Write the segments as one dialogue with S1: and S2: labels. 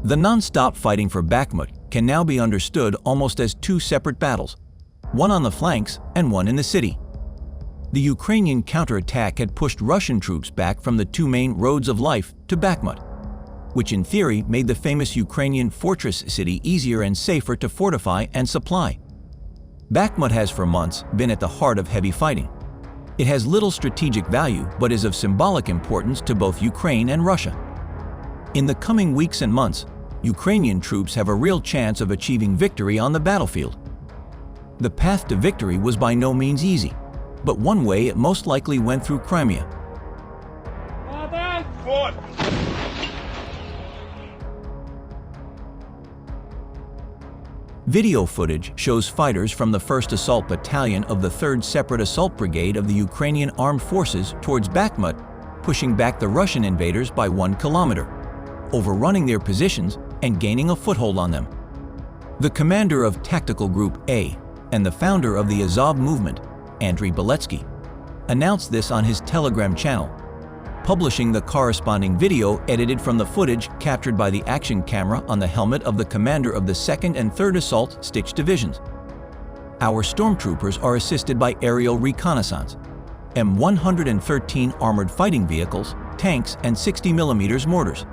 S1: The non-stop fighting for Bakhmut can now be understood almost as two separate battles, one on the flanks and one in the city. The Ukrainian counterattack had pushed Russian troops back from the two main roads of life to Bakhmut, which in theory made the famous Ukrainian fortress city easier and safer to fortify and supply. Bakhmut has for months been at the heart of heavy fighting. It has little strategic value but is of symbolic importance to both Ukraine and Russia. In the coming weeks and months, Ukrainian troops have a real chance of achieving victory on the battlefield. The path to victory was by no means easy, but one way it most likely went through Crimea. Video footage shows fighters from the 1st Assault Battalion of the 3rd Separate Assault Brigade of the Ukrainian Armed Forces towards Bakhmut, pushing back the Russian invaders by 1 kilometer, overrunning their positions and gaining a foothold on them. The commander of Tactical Group A and the founder of the Azov movement, Andriy Beletsky, announced this on his Telegram channel, publishing the corresponding video edited from the footage captured by the action camera on the helmet of the commander of the 2nd and 3rd Assault Stitch Divisions. Our Stormtroopers are assisted by aerial reconnaissance, M113 armored fighting vehicles, tanks, and 60mm mortars.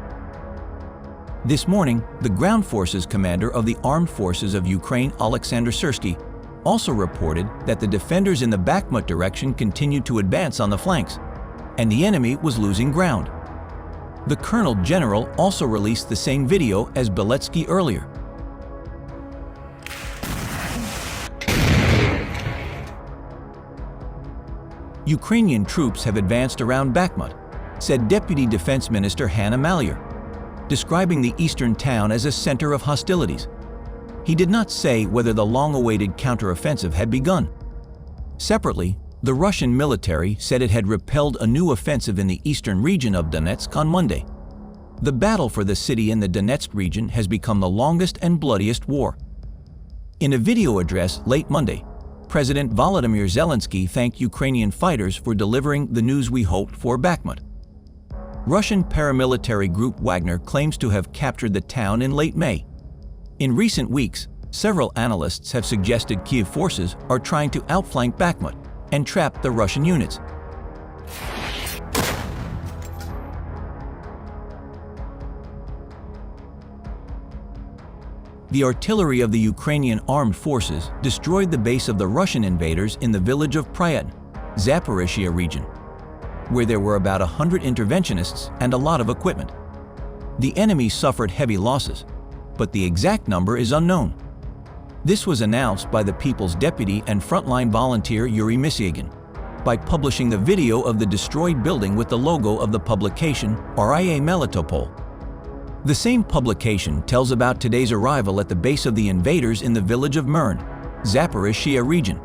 S1: This morning, the Ground Forces commander of the Armed Forces of Ukraine, Alexander Syrsky, also reported that the defenders in the Bakhmut direction continued to advance on the flanks, and the enemy was losing ground. The Colonel General also released the same video as Beletsky earlier. Ukrainian troops have advanced around Bakhmut, said Deputy Defense Minister Hanna Maliar, describing the eastern town as a center of hostilities. He did not say whether the long-awaited counteroffensive had begun. Separately, the Russian military said it had repelled a new offensive in the eastern region of Donetsk on Monday. The battle for the city in the Donetsk region has become the longest and bloodiest war. In a video address late Monday, President Volodymyr Zelensky thanked Ukrainian fighters for delivering the news we hoped for Bakhmut. Russian paramilitary group Wagner claims to have captured the town in late May. In recent weeks, several analysts have suggested Kiev forces are trying to outflank Bakhmut and trap the Russian units. The artillery of the Ukrainian Armed Forces destroyed the base of the Russian invaders in the village of Pryatyn, Zaporizhzhia region, where there were about 100 interventionists and a lot of equipment. The enemy suffered heavy losses, but the exact number is unknown. This was announced by the People's Deputy and frontline volunteer Yuri Misyagin by publishing the video of the destroyed building with the logo of the publication RIA Melitopol. The same publication tells about today's arrival at the base of the invaders in the village of Mern, Zaporizhzhia region.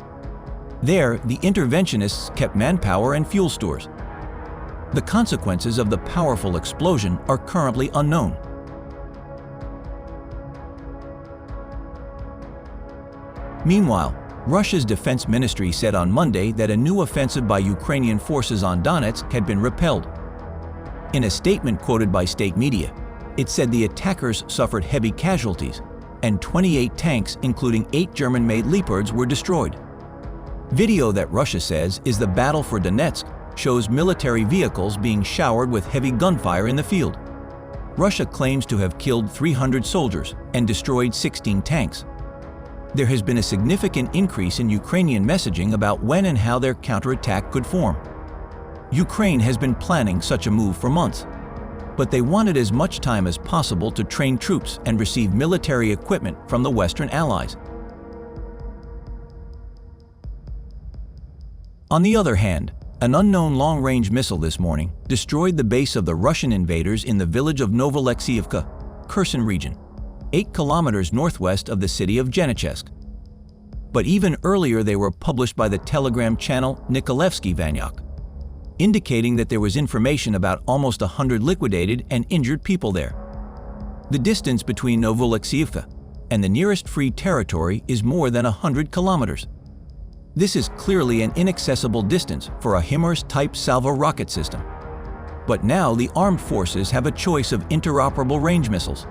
S1: There, the interventionists kept manpower and fuel stores. The consequences of the powerful explosion are currently unknown. Meanwhile, Russia's defense ministry said on Monday that a new offensive by Ukrainian forces on Donetsk had been repelled. In a statement quoted by state media, it said the attackers suffered heavy casualties and 28 tanks, including 8 German-made Leopards, were destroyed. Video that Russia says is the battle for Donetsk shows military vehicles being showered with heavy gunfire in the field. Russia claims to have killed 300 soldiers and destroyed 16 tanks. There has been a significant increase in Ukrainian messaging about when and how their counterattack could form. Ukraine has been planning such a move for months, but they wanted as much time as possible to train troops and receive military equipment from the Western allies. On the other hand, an unknown long-range missile this morning destroyed the base of the Russian invaders in the village of Novoaleksiyevka, Kherson region, 8 kilometers northwest of the city of Genechesk. But even earlier they were published by the Telegram channel Nikolevsky Vanyok, indicating that there was information about almost 100 liquidated and injured people there. The distance between Novoaleksiyevka and the nearest free territory is more than 100 kilometers. This is clearly an inaccessible distance for a HIMARS-type salvo rocket system. But now the armed forces have a choice of interoperable range missiles.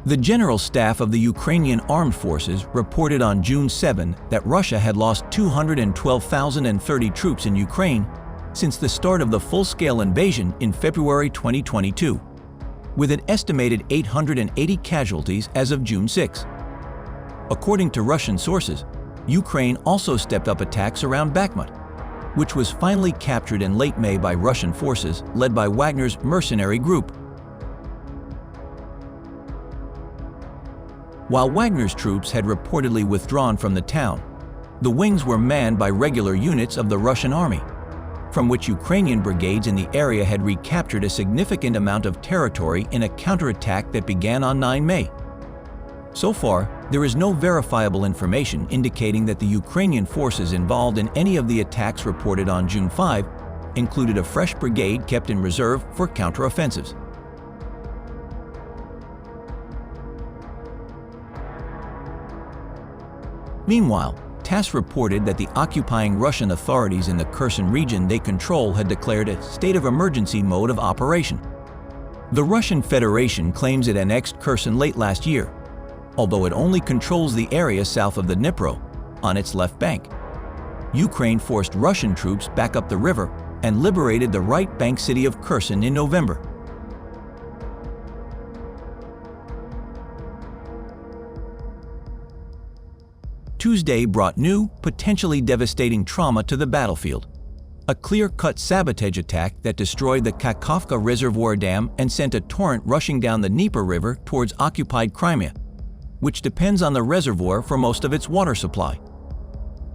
S1: The General Staff of the Ukrainian Armed Forces reported on June 7 that Russia had lost 212,030 troops in Ukraine since the start of the full-scale invasion in February 2022, with an estimated 880 casualties as of June 6. According to Russian sources, Ukraine also stepped up attacks around Bakhmut, which was finally captured in late May by Russian forces led by Wagner's mercenary group. While Wagner's troops had reportedly withdrawn from the town, the wings were manned by regular units of the Russian army, from which Ukrainian brigades in the area had recaptured a significant amount of territory in a counterattack that began on 9 May. So far, there is no verifiable information indicating that the Ukrainian forces involved in any of the attacks reported on June 5 included a fresh brigade kept in reserve for counteroffensives. Meanwhile, TASS reported that the occupying Russian authorities in the Kherson region they control had declared a state of emergency mode of operation. The Russian Federation claims it annexed Kherson late last year, although it only controls the area south of the Dnieper, on its left bank. Ukraine forced Russian troops back up the river and liberated the right bank city of Kherson in November. Tuesday brought new, potentially devastating trauma to the battlefield. A clear-cut sabotage attack that destroyed the Kakhovka reservoir dam and sent a torrent rushing down the Dnieper River towards occupied Crimea, which depends on the reservoir for most of its water supply.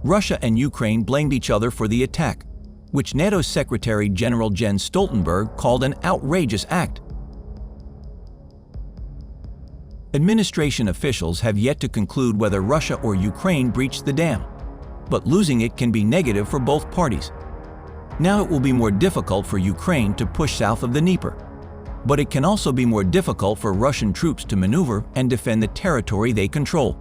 S1: Russia and Ukraine blamed each other for the attack, which NATO Secretary General Jens Stoltenberg called an outrageous act. Administration officials have yet to conclude whether Russia or Ukraine breached the dam, but losing it can be negative for both parties. Now it will be more difficult for Ukraine to push south of the Dnieper, but it can also be more difficult for Russian troops to maneuver and defend the territory they control.